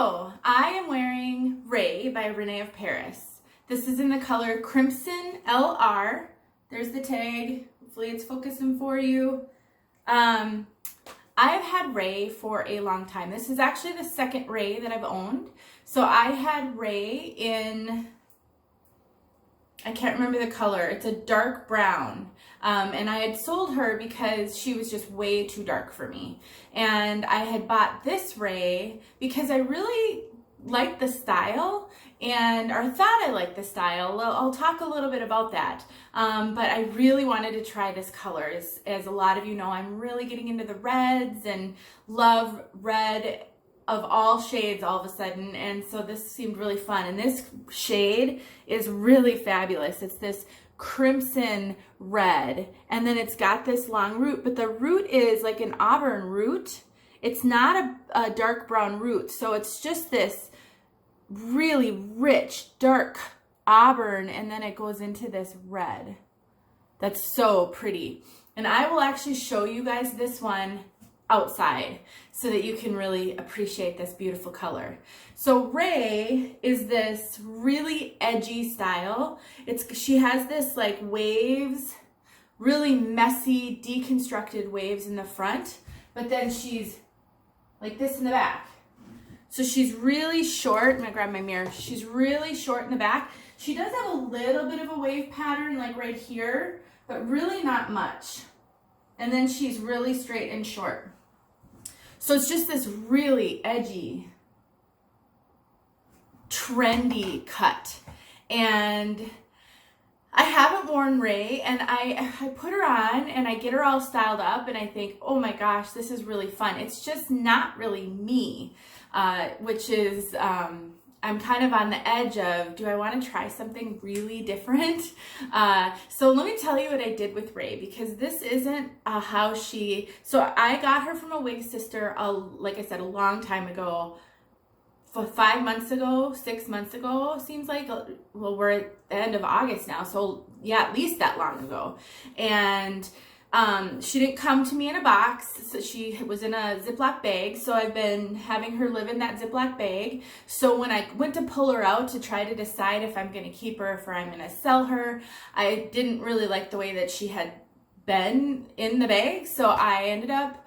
So I am wearing Ray by Renee of Paris. This is in the color Crimson LR. There's the tag. Hopefully it's focusing for you. I've had Ray for a long time. This is actually the second Ray that I've owned. So I had Ray in, I can't remember the color. It's a dark brown. And I had sold her because she was just way too dark for me. And I had bought this Ray because I really liked the style or thought I liked the style. I'll talk a little bit about that. But I really wanted to try this color. As a lot of you know, I'm really getting into the reds and love red of all shades all of a sudden. And so this seemed really fun. And this shade is really fabulous. It's this crimson red, and then it's got this long root, but the root is like an auburn root. It's not a dark brown root, so it's just this really rich dark auburn, and then it goes into this red. That's so pretty. And I will actually show you guys this one outside so that you can really appreciate this beautiful color. So Ray is this really edgy style. She has this like waves, really messy, deconstructed waves in the front, but then she's like this in the back. So she's really short. I'm gonna grab my mirror. She's really short in the back. She does have a little bit of a wave pattern like right here, but really not much. And then she's really straight and short. So it's just this really edgy, trendy cut. And I haven't worn Ray, and I put her on and I get her all styled up and I think, oh my gosh, this is really fun. It's just not really me, which is, I'm kind of on the edge of, do I want to try something really different? So let me tell you what I did with Ray, because this isn't how so I got her from a wig sister, like I said, a long time ago, 5 months ago, 6 months ago, seems like. Well, we're at the end of August now, so yeah, at least that long ago. And she didn't come to me in a box, so she was in a Ziploc bag, so I've been having her live in that Ziploc bag. So when I went to pull her out to try to decide if I'm going to keep her, if I'm going to sell her, I didn't really like the way that she had been in the bag, so I ended up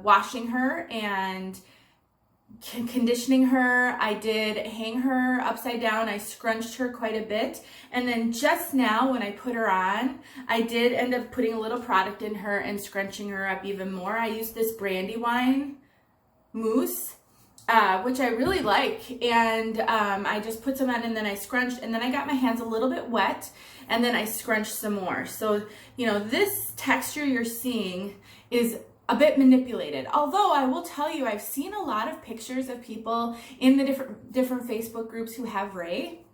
washing her and conditioning her. I did hang her upside down. I scrunched her quite a bit. And then just now when I put her on, I did end up putting a little product in her and scrunching her up even more. I used this Brandywine mousse, which I really like. And I just put some on and then I scrunched, and then I got my hands a little bit wet and then I scrunched some more. So, you know, this texture you're seeing is a bit manipulated. Although I will tell you, I've seen a lot of pictures of people in the different Facebook groups who have Ray,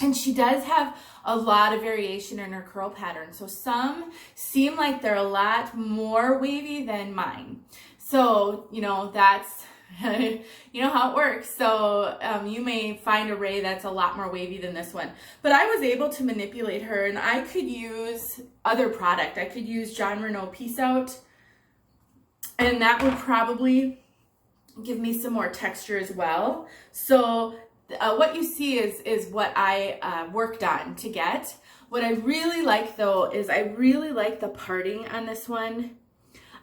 and she does have a lot of variation in her curl pattern. So some seem like they're a lot more wavy than mine. So, you know, that's, you know how it works. So you may find a Ray that's a lot more wavy than this one. But I was able to manipulate her, and I could use other product. I could use Jon Renau Peace Out, and that would probably give me some more texture as well. So what you see is what I worked on to get. What I really like though is I really like the parting on this one.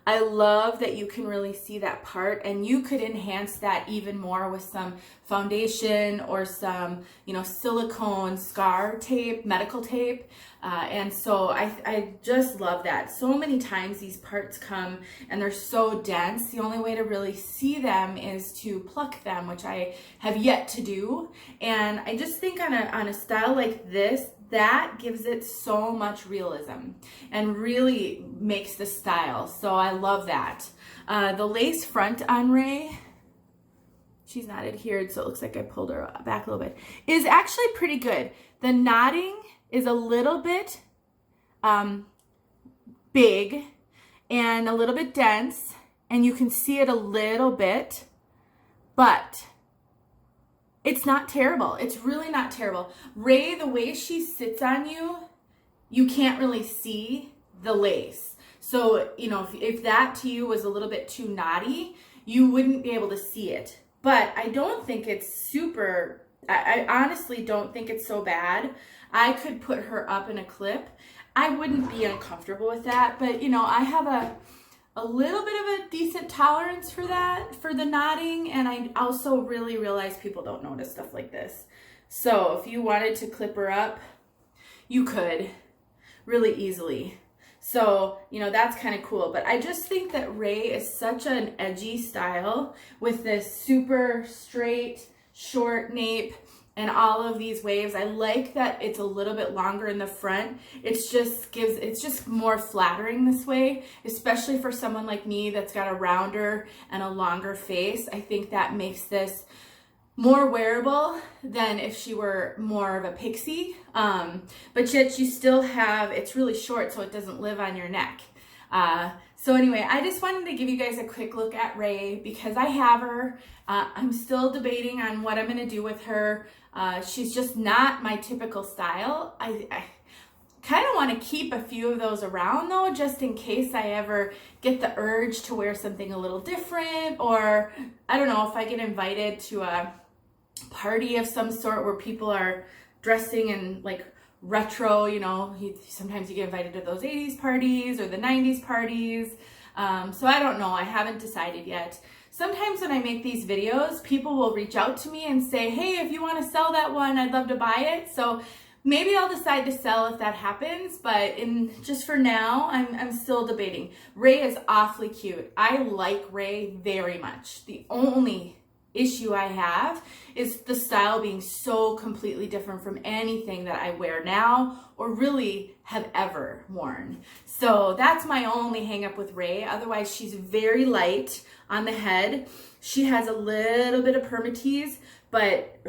I love that you can really see that part, and you could enhance that even more with some foundation or some, you know, silicone scar tape, medical tape. And so I just love that. So many times these parts come and they're so dense. The only way to really see them is to pluck them, which I have yet to do. And I just think on a style like this, that gives it so much realism and really makes the style. So I love that. The lace front on Ray, she's not adhered, so it looks like I pulled her back a little bit, is actually pretty good. The knotting is a little bit big and a little bit dense, and you can see it a little bit, but it's not terrible. It's really not terrible. Ray, the way she sits on you, you can't really see the lace. So, you know, if that to you was a little bit too knotty, you wouldn't be able to see it. but I don't think it's super, I honestly don't think it's so bad. I could put her up in a clip. I wouldn't be uncomfortable with that, but you know, I have a little bit of a decent tolerance for that, for the knotting, and I also really realize people don't notice stuff like this. So if you wanted to clip her up, you could really easily. So, you know, that's kind of cool. But I just think that Rae is such an edgy style with this super straight, short nape and all of these waves. I like that it's a little bit longer in the front. It's just more flattering this way, especially for someone like me that's got a rounder and a longer face. I think that makes this more wearable than if she were more of a pixie, but yet you still have, it's really short so it doesn't live on your neck. So anyway, I just wanted to give you guys a quick look at Rae because I have her. I'm still debating on what I'm going to do with her. She's just not my typical style. I kind of want to keep a few of those around though, just in case I ever get the urge to wear something a little different, or I don't know, if I get invited to a party of some sort where people are dressing in like retro, you know, sometimes you get invited to those 80s parties or the 90s parties. So I don't know, I haven't decided yet. Sometimes when I make these videos, people will reach out to me and say, hey, if you want to sell that one, I'd love to buy it. So maybe I'll decide to sell if that happens, but just for now, I'm still debating. Rae is awfully cute. I like Rae very much. The only issue I have is the style being so completely different from anything that I wear now or really have ever worn. So that's my only hang up with Rae. Otherwise, she's very light on the head. She has a little bit of permatease, but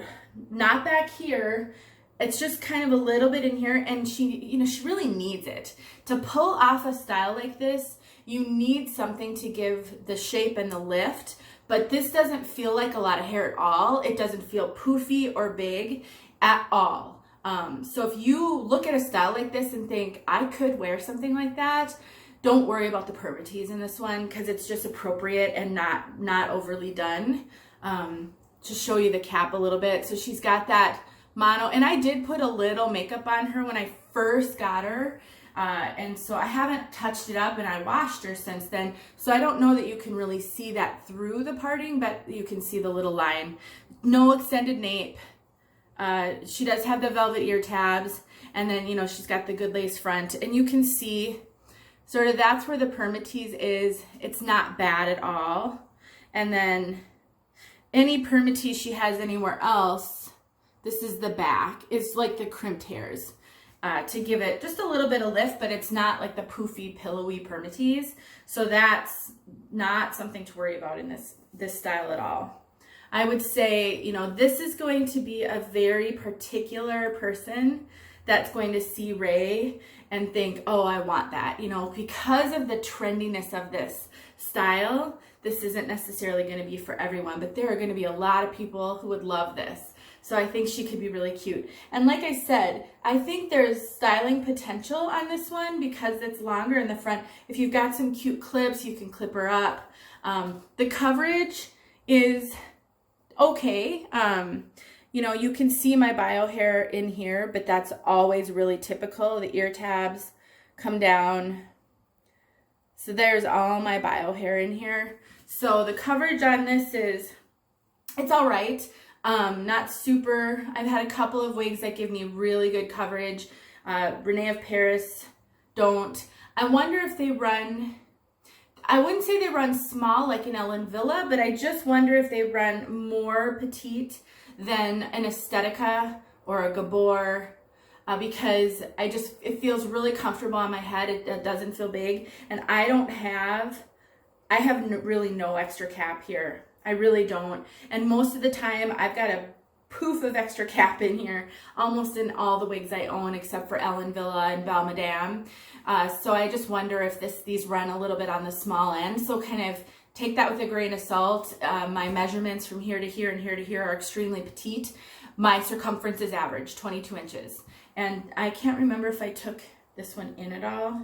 not back here. It's just kind of a little bit in here, and she really needs it. To pull off a style like this, you need something to give the shape and the lift. But this doesn't feel like a lot of hair at all. It doesn't feel poofy or big at all. So if you look at a style like this and think, I could wear something like that, don't worry about the permatease in this one because it's just appropriate and not overly done. To show you the cap a little bit. So she's got that mono, and I did put a little makeup on her when I first got her. And so I haven't touched it up, and I washed her since then. So I don't know that you can really see that through the parting, but you can see the little line. No extended nape. She does have the velvet ear tabs, and then, you know, she's got the good lace front, and you can see sort of that's where the permatease is. It's not bad at all. And then any permatease she has anywhere else, this is the back, is like the crimped hairs. To give it just a little bit of lift, but it's not like the poofy, pillowy permatease. So that's not something to worry about in this style at all. I would say, you know, this is going to be a very particular person that's going to see Rae and think, oh, I want that. You know, because of the trendiness of this style, this isn't necessarily going to be for everyone, but there are going to be a lot of people who would love this. So I think she could be really cute. And like I said, I think there's styling potential on this one because it's longer in the front. If you've got some cute clips, you can clip her up. The coverage is okay. You know, you can see my bio hair in here, but that's always really typical. The ear tabs come down. So there's all my bio hair in here. So the coverage on this it's all right. Not super. I've had a couple of wigs that give me really good coverage. Renee of Paris don't. I wonder if they run, I wouldn't say they run small like an Ellen Villa, but I just wonder if they run more petite than an Estetica or a Gabor, because it feels really comfortable on my head. It doesn't feel big, and I have really no extra cap here. I really don't. And most of the time I've got a poof of extra cap in here, almost in all the wigs I own except for Ellen Villa and Belle Madame. So I just wonder if these run a little bit on the small end. So kind of take that with a grain of salt. My measurements from here to here and here to here are extremely petite. My circumference is average, 22 inches. And I can't remember if I took this one in at all.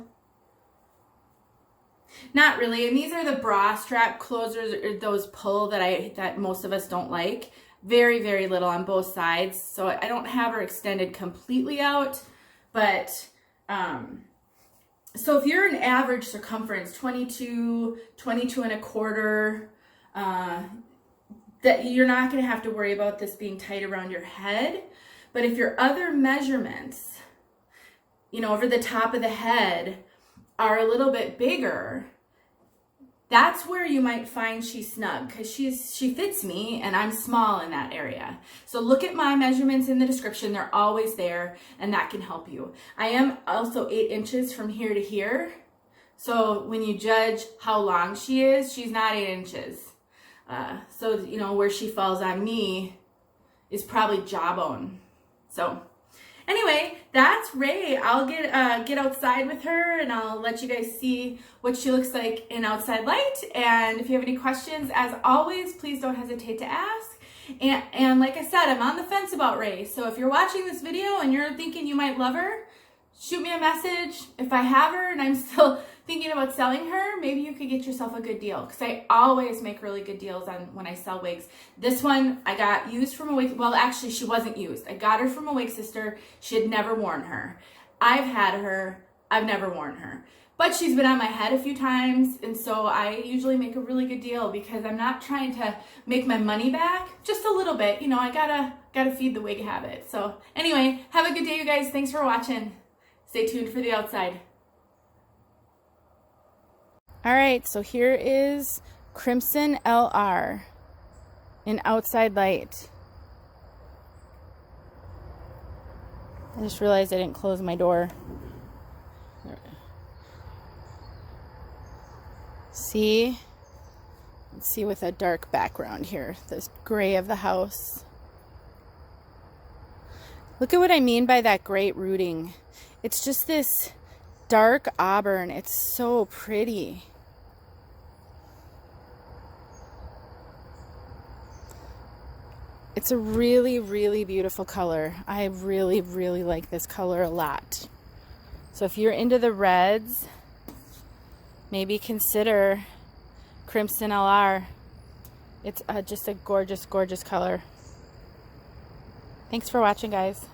Not really. And these are the bra strap closers, or those pull that most of us don't like. Very, very little on both sides. So I don't have her extended completely out, but so if you're an average circumference, 22 and a quarter, that you're not going to have to worry about this being tight around your head. But if your other measurements, you know, over the top of the head are a little bit bigger, that's where you might find she's snug, because she fits me and I'm small in that area. So look at my measurements in the description. They're always there, and that can help you. I am also 8 inches from here to here. So when you judge how long she is, she's not 8 inches. So, you know, where she falls on me is probably jawbone. So anyway, that's Ray. I'll get outside with her, and I'll let you guys see what she looks like in outside light. And if you have any questions, as always, please don't hesitate to ask. And like I said, I'm on the fence about Ray. So if you're watching this video and you're thinking you might love her, shoot me a message. If I have her and I'm still thinking about selling her, maybe you could get yourself a good deal, because I always make really good deals on when I sell wigs. This one I got used from a wig. Well, actually, she wasn't used. I got her from a wig sister. She had never worn her. I've had her. I've never worn her. But she's been on my head a few times, and so I usually make a really good deal, because I'm not trying to make my money back, just a little bit. You know, I gotta feed the wig habit. So anyway, have a good day, you guys. Thanks for watching. Stay tuned for the outside. All right, so here is Crimson LR in outside light. I just realized I didn't close my door. See? Let's see, with a dark background here, this gray of the house. Look at what I mean by that great rooting. It's just this dark auburn. It's so pretty. It's a really, really beautiful color. I really, really like this color a lot. So if you're into the reds, maybe consider Crimson LR. It's just a gorgeous, gorgeous color. Thanks for watching, guys.